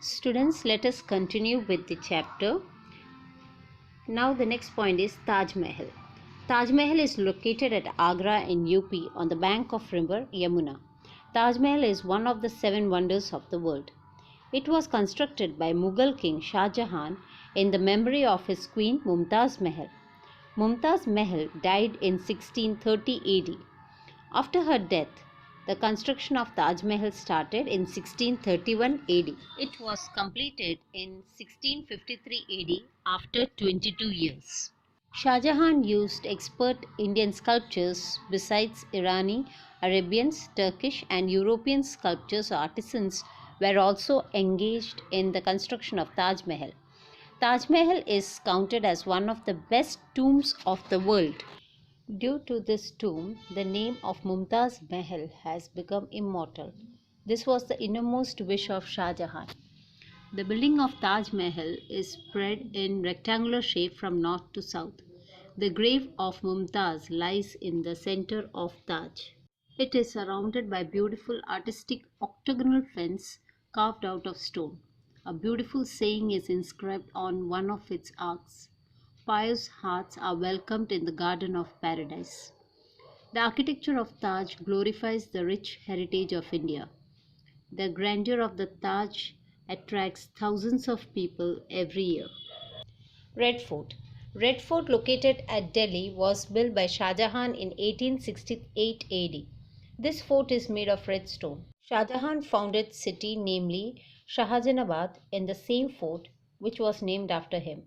Students, let us continue with the chapter. Now the next point is Taj Mahal. Taj Mahal is located at Agra in UP on the bank of river Yamuna. Taj Mahal is one of the seven wonders of the world. It was constructed by Mughal king Shah Jahan in the memory of his queen Mumtaz Mahal. Mumtaz Mahal died in 1630 AD. After her death, the construction of Taj Mahal started in 1631 AD. It was completed in 1653 AD after 22 years. Shah Jahan used expert Indian sculptors besides Irani, Arabians, Turkish and European sculptors artisans were also engaged in the construction of Taj Mahal. Taj Mahal is counted as one of the best tombs of the world. Due to this tomb, the name of Mumtaz Mahal has become immortal. This was the innermost wish of Shah Jahan. The building of Taj Mahal is spread in rectangular shape from north to south. The grave of Mumtaz lies in the center of Taj. It is surrounded by beautiful artistic octagonal fence carved out of stone. A beautiful saying is inscribed on one of its arcs. Pious hearts are welcomed in the garden of paradise. The architecture of Taj glorifies the rich heritage of India. The grandeur of the Taj attracts thousands of people every year. Red Fort. Red Fort, located at Delhi, was built by Shah Jahan in 1868 AD. This fort is made of red stone. Shah Jahan founded city, namely Shahjahanabad, in the same fort, which was named after him.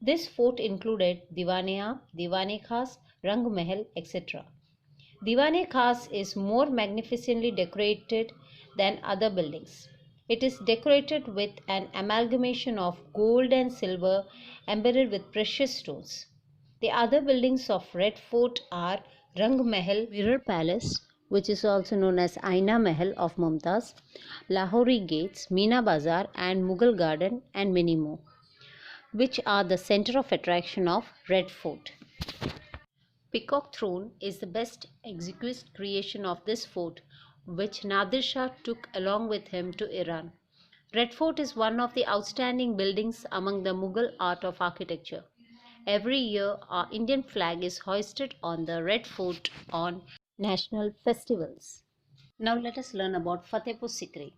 This fort included Diwane-Aam, Diwane-Khas, Rang Mahal, etc. Diwane-Khas is more magnificently decorated than other buildings. It is decorated with an amalgamation of gold and silver embedded with precious stones. The other buildings of Red Fort are Rang Mahal, Mirror Palace, which is also known as Aina Mahal of Mumtaz, Lahori Gates, Meena Bazar and Mughal Garden, and many more, which are the center of attraction of Red Fort. Peacock Throne is the best exquisite creation of this fort, which Nadir Shah took along with him to Iran. Red Fort is one of the outstanding buildings among the Mughal art of architecture. Every year, our Indian flag is hoisted on the Red Fort on national festivals. Now let us learn about Fatehpur Sikri.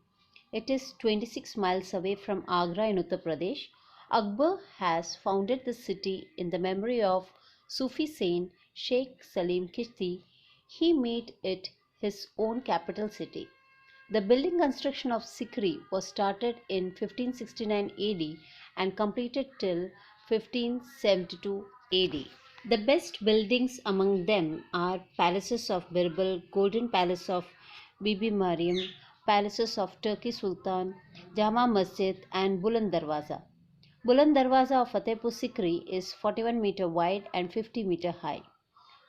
It is 26 miles away from Agra in Uttar Pradesh. Akbar has founded the city in the memory of Sufi saint Sheikh Salim Kishti. He made it his own capital city. The building construction of Sikri was started in 1569 AD and completed till 1572 AD. The best buildings among them are palaces of Birbal, Golden Palace of Bibi Mariam, palaces of Turkey Sultan, Jama Masjid and Buland Darwaza. Buland Darwaza of Fatehpur Sikri is 41-meter wide and 50-meter high.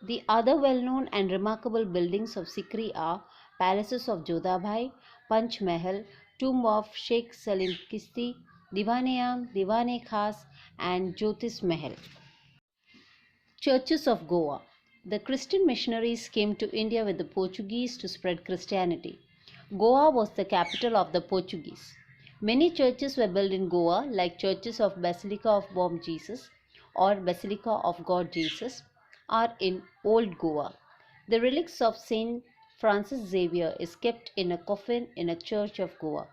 The other well-known and remarkable buildings of Sikri are palaces of Jodhabhai, Panch Mahal, tomb of Sheikh Salim Kishti, Diwane-Aam, Diwane-Khas and Jyotis Mahal. Churches of Goa. The Christian missionaries came to India with the Portuguese to spread Christianity. Goa was the capital of the Portuguese. Many churches were built in Goa, like churches of Basilica of Bom Jesus or Basilica of God Jesus are in Old Goa. The relics of Saint Francis Xavier is kept in a coffin in a church of Goa.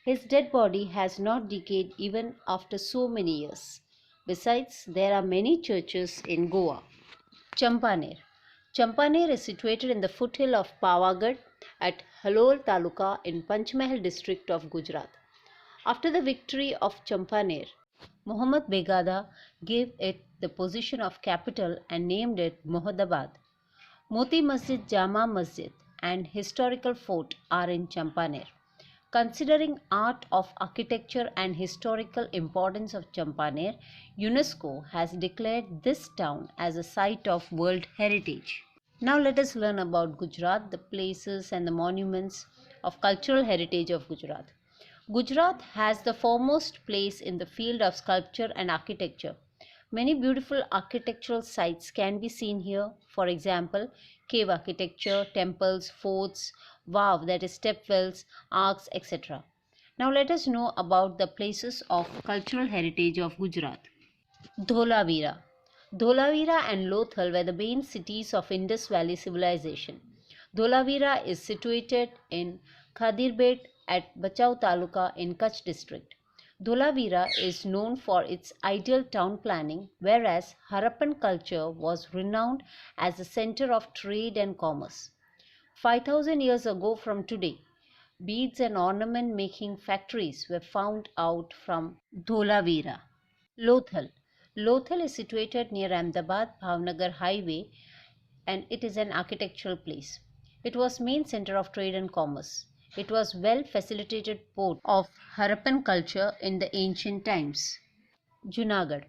His dead body has not decayed even after so many years. Besides, there are many churches in Goa. Champaner. Champaner is situated in the foothill of Pavagad at Halol Taluka in Panchmahal district of Gujarat. After the victory of Champaner, Muhammad Begada gave it the position of capital and named it Mohaddabad. Moti Masjid, Jama Masjid and historical fort are in Champaner. Considering art of architecture and historical importance of Champaner, UNESCO has declared this town as a site of World Heritage. Now let us learn about Gujarat, the places and the monuments of cultural heritage of Gujarat. Gujarat has the foremost place in the field of sculpture and architecture. Many beautiful architectural sites can be seen here. For example, cave architecture, temples, forts, wow, that is stepwells, arcs, etc. Now let us know about the places of cultural heritage of Gujarat. Dholavira. Dholavira and Lothal were the main cities of Indus Valley civilization. Dholavira is situated in Khadirbet at Bachau Taluka in Kutch district. Dholavira is known for its ideal town planning, whereas Harappan culture was renowned as a center of trade and commerce. 5,000 years ago from today, beads and ornament making factories were found out from Dholavira. Lothal. Lothal is situated near Ahmedabad Bhavnagar highway and it is an architectural place. It was main center of trade and commerce. It was well facilitated port of Harappan culture in the ancient times. Junagadh.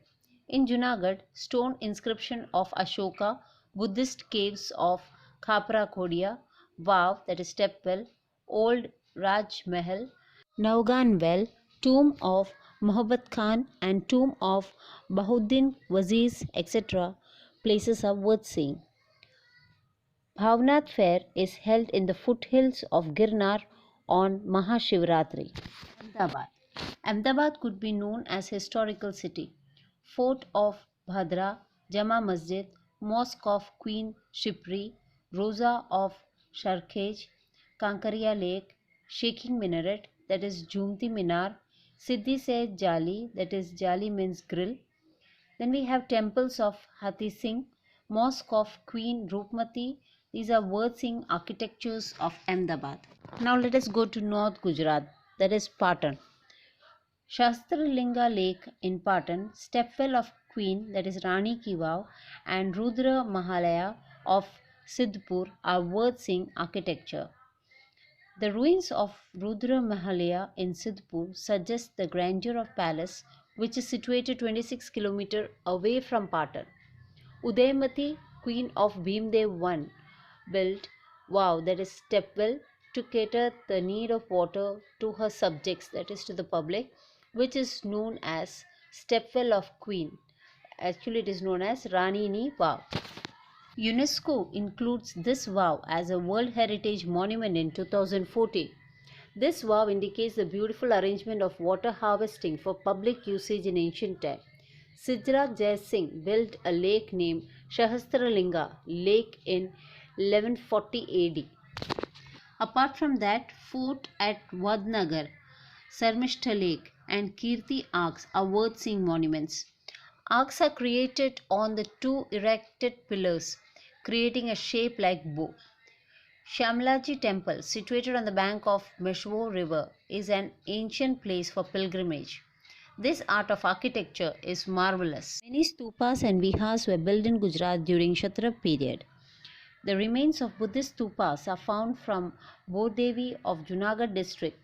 In Junagadh, stone inscription of Ashoka, Buddhist caves of Khapra Khodia, Vav that is stepwell, old Raj Mahal, Naugan well, tomb of Muhabbat Khan and tomb of Bahuddin Waziz etc. places are worth seeing. Bhavnath fair is held in the foothills of Girnar on Mahashivratri. Ahmedabad. Ahmedabad could be known as historical city. Fort of Bhadra, Jama Masjid, Mosque of Queen Shipri, Rosa of Sharkhej, Kankaria Lake, Shaking Minaret that is Jumti Minar, Siddhi Se Jali that is Jali means grill. Then we have temples of Hathi Singh, Mosque of Queen Rupmati. These are worth seeing architectures of Ahmedabad. Now let us go to North Gujarat, that is Patan. Shastralinga Lake in Patan, Stepwell of Queen, that is Rani Ki Vav, and Rudra Mahalaya of Siddhpur are worth seeing architecture. The ruins of Rudra Mahalaya in Siddhpur suggest the grandeur of palace which is situated 26 km away from Patan. Udaymati, queen of Bhimdev I, built wow that is stepwell to cater the need of water to her subjects that is to the public, which is known as stepwell of queen. Actually it is known as Rani Ni Vav. UNESCO includes this vow as a World Heritage Monument in 2014. This vow indicates the beautiful arrangement of water harvesting for public usage in ancient time. Sijrat Jai Singh built a lake named Shahasralinga Lake in 1140 AD. Apart from that, fort at Vadnagar, Sarmishta Lake and Kirti Arcs are worth seeing monuments. Arcs are created on the two erected pillars, creating a shape like bow. Shamlaji Temple, situated on the bank of Meshwo River, is an ancient place for pilgrimage. This art of architecture is marvelous. Many stupas and vihars were built in Gujarat during Kshatrap period. The remains of Buddhist stupas are found from Bodevi of Junagadh district,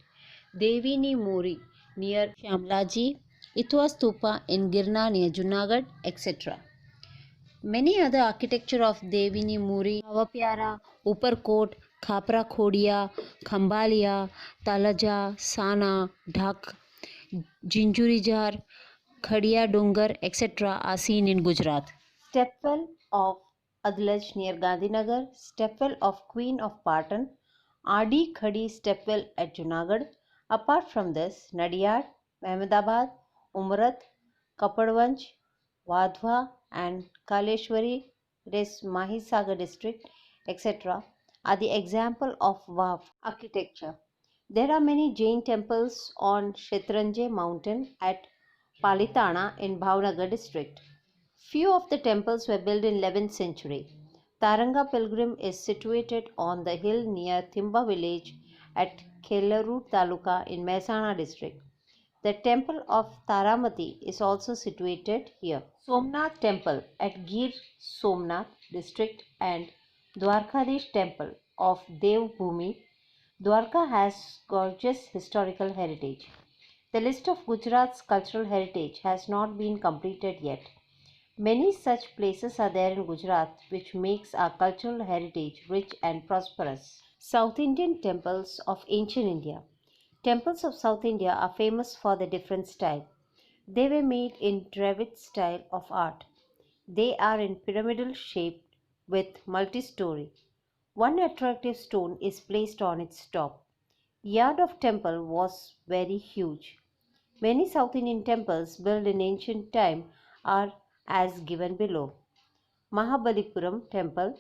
Devini Mori near Shamlaji, Itwa Stupa in Girna near Junagadh, etc. Many other architecture of Devini Muri, Havapyara, Uparkot, Khapra Khodia, Khambalia, Talaja, Sana, Dhak, Jinjurijar, Khadia Dungar, etc. are seen in Gujarat. Stepwell of Adlaj near Gandhinagar, Stepwell of Queen of Patan, Adi Khadi Stepwell at Junagadh. Apart from this, Nadiyad, Ahmedabad, Umrat, Kapadvanj, Vadhwa and Kaleshwari, it is Mahisagar district, etc. are the example of Vav architecture. There are many Jain temples on Shetranjay mountain at Palitana in Bhavnagar district. Few of the temples were built in 11th century. Taranga Pilgrim is situated on the hill near Thimba village at Kelaru Taluka in Mehsana district. The temple of Taramati is also situated here. Somnath temple at Gir Somnath district and Dwarkadish temple of Devbhumi. Dwarka has gorgeous historical heritage. The list of Gujarat's cultural heritage has not been completed yet. Many such places are there in Gujarat which makes our cultural heritage rich and prosperous. South Indian temples of ancient India. Temples of South India are famous for their different style. They were made in Dravid style of art. They are in pyramidal shape with multi-story. One attractive stone is placed on its top. Yard of temple was very huge. Many South Indian temples built in ancient time are as given below. Mahabalipuram temple,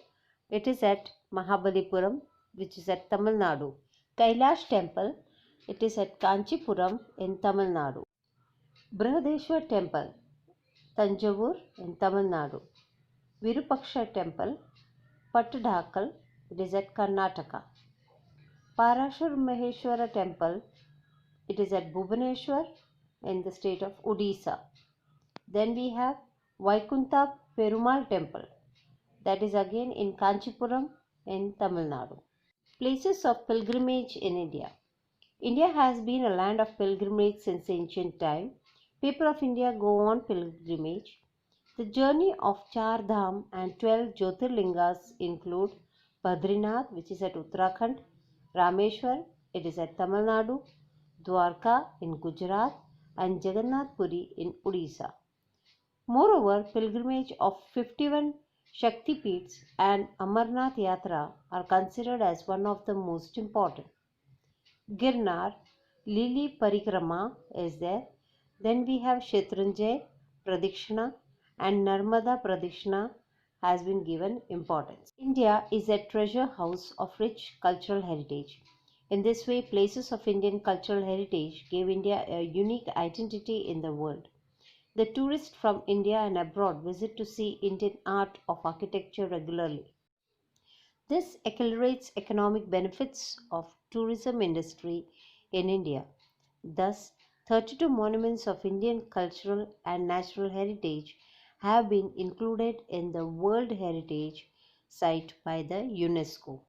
it is at Mahabalipuram, which is at Tamil Nadu. Kailash temple, it is at Kanchipuram in Tamil Nadu. Brihadeshwar temple, Tanjavur in Tamil Nadu. Virupaksha temple, Pattadakal, it is at Karnataka. Parashur Maheshwara temple, it is at Bhubaneswar in the state of Odisha. Then we have Vaikunta Perumal temple, that is again in Kanchipuram in Tamil Nadu. Places of pilgrimage in India. India has been a land of pilgrimage since ancient time. People of India go on pilgrimage. The journey of Char Dham and 12 Jyotirlingas include Badrinath, which is at Uttarakhand, Rameshwar, it is at Tamil Nadu, Dwarka in Gujarat, and Jagannath Puri in Odisha. Moreover, pilgrimage of 51 Shakti Peeths and Amarnath Yatra are considered as one of the most important. Girnar, Lili Parikrama is there. Then we have Shetranjay Pradikshina and Narmada Pradikshina has been given importance. India is a treasure house of rich cultural heritage. In this way, places of Indian cultural heritage gave India a unique identity in the world. The tourists from India and abroad visit to see Indian art of architecture regularly. This accelerates economic benefits of tourism industry in India. Thus, 32 monuments of Indian cultural and natural heritage have been included in the World Heritage Site by the UNESCO.